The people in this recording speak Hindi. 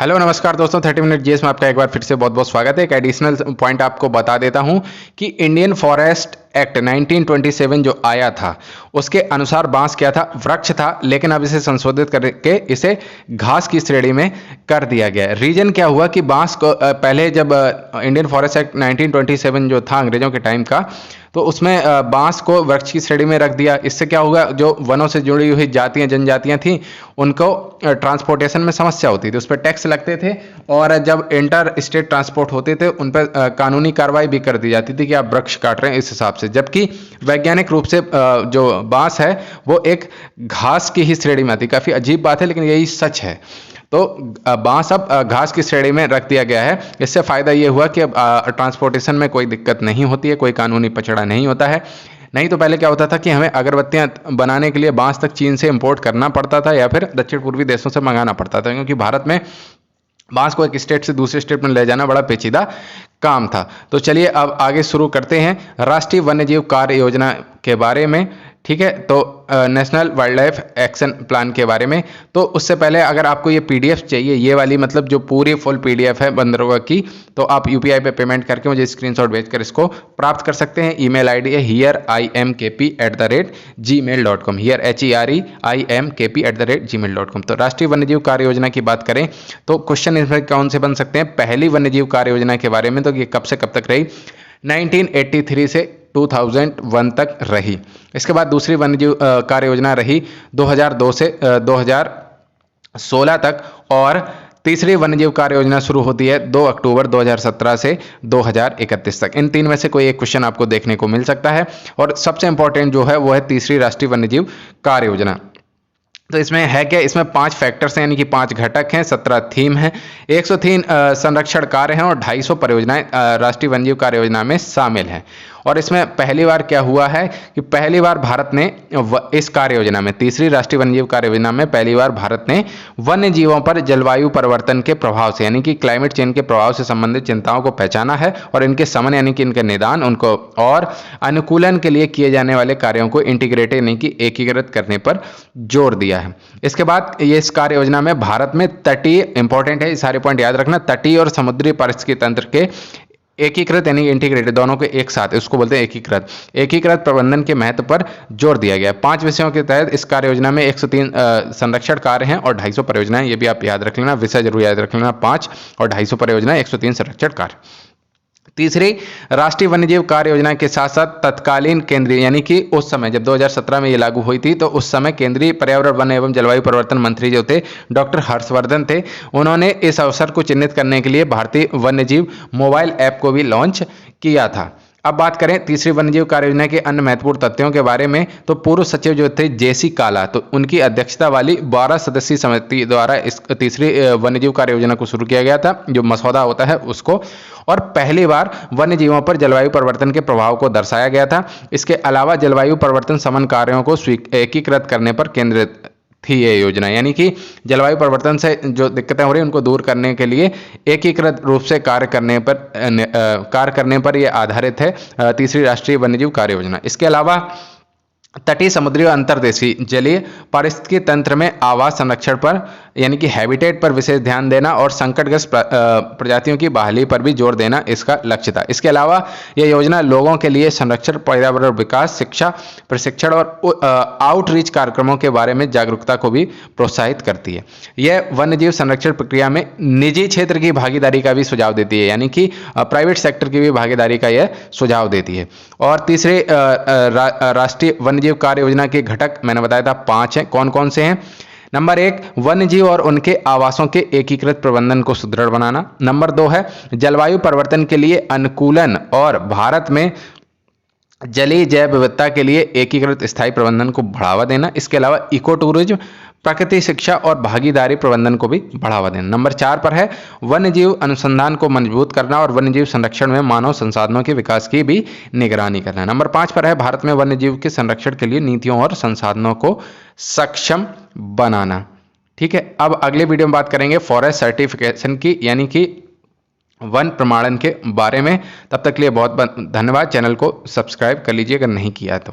हेलो नमस्कार दोस्तों, 30 मिनट जीएस में आपका एक बार फिर से बहुत बहुत स्वागत है। एक एडिशनल पॉइंट आपको बता देता हूं कि इंडियन फॉरेस्ट एक्ट 1927 जो आया था उसके अनुसार बांस क्या था, वृक्ष था, लेकिन अब इसे संशोधित करके इसे घास की श्रेणी में कर दिया गया है। रीजन क्या हुआ कि बांस को पहले जब इंडियन फॉरेस्ट एक्ट 1927 जो था अंग्रेजों के टाइम का, तो उसमें बांस को वृक्ष की श्रेणी में रख दिया। इससे क्या होगा, जो वनों से जुड़ी हुई जातियां जनजातियां थी उनको ट्रांसपोर्टेशन में समस्या होती थी, उस पर टैक्स लगते थे और जब इंटर स्टेट ट्रांसपोर्ट होते थे उन पर कानूनी कार्रवाई भी कर दी जाती थी कि आप वृक्ष काट रहे हैं इस हिसाब से। जबकि वैज्ञानिक रूप से जो बांस है वो एक घास की ही श्रेणी में आती है। काफी अजीब बात है लेकिन यही सच है। तो बांस अब घास की श्रेणी में रख दिया गया है। इससे फायदा ये हुआ कि अब ट्रांसपोर्टेशन में कोई दिक्कत नहीं होती है, कोई कानूनी पचड़ा नहीं होता है। नहीं तो पहले क्या होता था कि हमें अगरबत्तियां बनाने के लिए बांस तक चीन से इंपोर्ट करना पड़ता था या फिर दक्षिण पूर्वी देशों से मंगाना पड़ता था, क्योंकि भारत में बांस को एक स्टेट से दूसरे स्टेट में ले जाना बड़ा पेचीदा काम था। तो चलिए अब आगे शुरू करते हैं राष्ट्रीय वन्यजीव कार्य योजना के बारे में। ठीक है, तो national wild life action plan के बारे में। तो उससे पहले अगर आपको ये पीडीएफ चाहिए, ये वाली मतलब जो पूरी फुल पीडीएफ है बंदरगाह की, तो आप यूपीआई पे पेमेंट करके मुझे स्क्रीनशॉट भेजकर इसको प्राप्त कर सकते हैं। ईमेल आईडी है hereimkp@gmail.com, hereimkp@gmail.com। तो राष्ट्रीय वन्यजीव कार्य योजना की बात करें तो क्वेश्चन इसमें कौन से बन सकते हैं। पहली वन्यजीव कार्य योजना के बारे में, तो ये कब से कब तक रही, 1983 से 2001 तक रही। इसके बाद दूसरी वन्यजीव कार्य योजना रही 2002 से 2016 तक, और तीसरी वन्यजीव कार्य योजना शुरू होती है 2 अक्टूबर 2017 से 2031 तक। इन तीन में से कोई एक क्वेश्चन आपको देखने को मिल सकता है। और सबसे इंपॉर्टेंट जो है वो है तीसरी राष्ट्रीय वन्यजीव कार्य योजना। तो इसमें है क्या, इसमें 5 फैक्टर्स हैं, यानी कि 5 घटक हैं, 17 थीम हैं, 103 संरक्षण कार्य हैं और 250 परियोजनाएं राष्ट्रीय वन्यजीव कार्य योजना में शामिल हैं। और इसमें पहली बार क्या हुआ है कि पहली बार भारत ने इस कार्य योजना में, तीसरी राष्ट्रीय वन्यजीव कार्य योजना में पहली बार भारत ने वन्य जीवों पर जलवायु परिवर्तन के प्रभाव से, यानी कि क्लाइमेट चेंज के प्रभाव से संबंधित चिंताओं को पहचाना है और इनके समन यानी कि इनके निदान, उनको और अनुकूलन के लिए किए जाने वाले कार्यों को इंटीग्रेटेड यानी कि एकीकृत करने पर जोर दिया है। इसके बाद ये इस कार्य योजना में भारत में तटीय, इंपॉर्टेंट है, सारे पॉइंट याद रखना, तटीय और समुद्री पारिस्थितिकी तंत्र के एकीकृत यानी इंटीग्रेटेड, दोनों को एक साथ, उसको बोलते हैं एकीकृत प्रबंधन के महत्व पर जोर दिया गया। 5 विषयों के तहत इस कार्य योजना में 103 संरक्षण कार्य हैं और 250 परियोजनाएं। ये भी आप याद रख लेना, विषय जरूर याद रख लेना, 5 और 250 परियोजनाएं, 103 संरक्षण कार्य। तीसरी राष्ट्रीय वन्यजीव कार्य योजना के साथ साथ तत्कालीन केंद्रीय, यानी कि उस समय जब 2017 में ये लागू हुई थी, तो उस समय केंद्रीय पर्यावरण, वन एवं जलवायु परिवर्तन मंत्री जो थे डॉक्टर हर्षवर्धन थे, उन्होंने इस अवसर को चिन्हित करने के लिए भारतीय वन्यजीव मोबाइल ऐप को भी लॉन्च किया था। अब बात करें तीसरी वन्यजीव कार्य योजना के अन्य महत्वपूर्ण तथ्यों के बारे में, तो पूर्व सचिव जो थे जेसी काला, तो उनकी अध्यक्षता वाली 12 सदस्यीय समिति द्वारा इस तीसरी वन्यजीव कार्य योजना को शुरू किया गया था, जो मसौदा होता है उसको। और पहली बार वन्य जीवों पर जलवायु परिवर्तन के प्रभाव को दर्शाया गया था। इसके अलावा जलवायु परिवर्तन समन कार्यों को एकीकृत करने पर केंद्रित थी ये योजना, यानी कि जलवायु परिवर्तन से जो दिक्कतें हो रही हैं उनको दूर करने के लिए एकीकृत रूप से कार्य करने पर यह आधारित है तीसरी राष्ट्रीय वन्यजीव कार्य योजना। इसके अलावा तटीय, समुद्री और अंतर्देशीय जलीय पारिस्थितिकी तंत्र में आवास संरक्षण पर, यानी कि हैबिटेट पर विशेष ध्यान देना और संकटग्रस्त प्रजातियों की बहाली पर भी जोर देना इसका लक्ष्य था। इसके अलावा यह योजना लोगों के लिए संरक्षण, पर्यावरण विकास, शिक्षा, प्रशिक्षण और आउटरीच कार्यक्रमों के बारे में जागरूकता को भी प्रोत्साहित करती है। यह वन्यजीव संरक्षण प्रक्रिया में निजी क्षेत्र की भागीदारी का भी सुझाव देती है, यानी कि प्राइवेट सेक्टर की भी भागीदारी का यह सुझाव देती है। और तीसरे राष्ट्रीय वन्यजीव कार्य योजना के घटक मैंने बताया था 5 हैं। कौन कौन से हैं? नंबर 1, वन्यजीव और उनके आवासों के एकीकृत प्रबंधन को सुदृढ़ बनाना। नंबर 2 है जलवायु परिवर्तन के लिए अनुकूलन और भारत में जलीय जैव विविधता के लिए एकीकृत स्थायी प्रबंधन को बढ़ावा देना। इसके अलावा इको टूरिज्म, प्रकृति शिक्षा और भागीदारी प्रबंधन को भी बढ़ावा देना। नंबर 4 पर है वन्यजीव अनुसंधान को मजबूत करना और वन्यजीव संरक्षण में मानव संसाधनों के विकास की भी निगरानी करना। नंबर 5 पर है भारत में वन्यजीव के संरक्षण के लिए नीतियों और संसाधनों को सक्षम बनाना। ठीक है, अब अगले वीडियो में बात करेंगे फॉरेस्ट सर्टिफिकेशन की, यानी कि वन प्रमाणन के बारे में। तब तक के लिए बहुत बहुत धन्यवाद। चैनल को सब्सक्राइब कर लीजिए अगर नहीं किया तो।